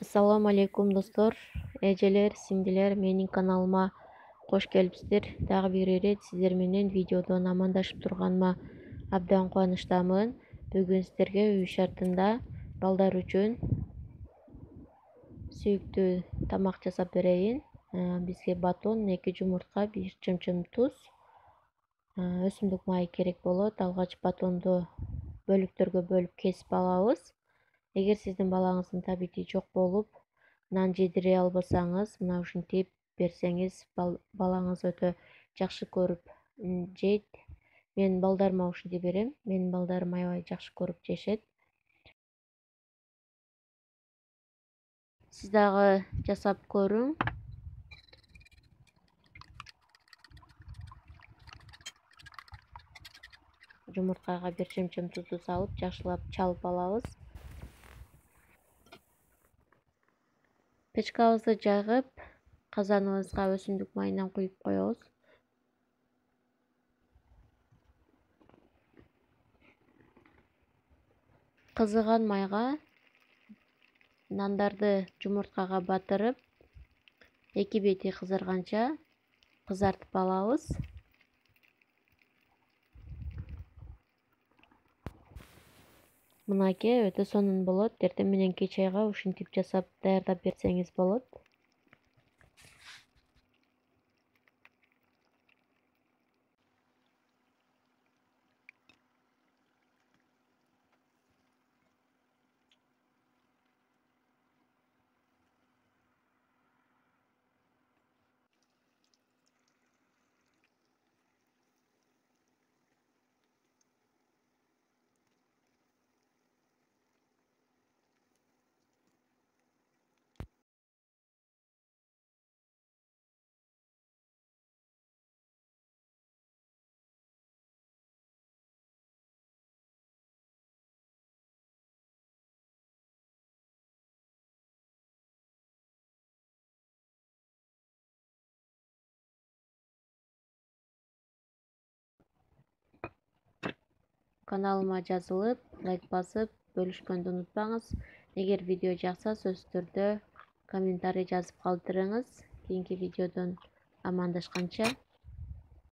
Assalamu алейкум достор, эжелер, сиңдилер, менин каналыма кош келипсиздер. Дагы бир ирет сиздер менен видеодон амандашып турганыма абдан кубанычтамын. Бүгүн сиздерге үй шартында балдар үчүн сүйүктүү тамак жасап берейин. Бизге батон, 2 жумуртка, 1 чымчым туз, өсүмдүк майы керек болот. Алгач батонду бөлүктөргө бөлүп кесип алабыз. Эгер сиздин балаңыздын табити жок болуп, нан жедире албасаңыз, мына ушинтип берсеңиз, балаңыз өтө жакшы көрүп жейт. Менин балдарыма ушинтип берем. Менин балдарым аябай жакшы көрүп жешет. Сиз дагы жасап көрүң. Жумурткага 1 чымчым тузду салып, жакшылап чалып алабыз. Печкабызды жагып, казаныбызга өсүмдүк майынан куюп коебуз. Кызыган майга нандарды жумурткага батырып, 2 бети кызарганча кызартып алабыз. Мынакей өтө сонун болот. Эртең мененки чайга ушинтип жасап даярдап берсеңиз болот. Каналыма жазылып, лайк басып, бөлүшкөндү унутпаңыз. Эгер видео жакса, сөзсүз түрдө комментарий жазып калтырыңыз. Кийинки видеодон амандашканча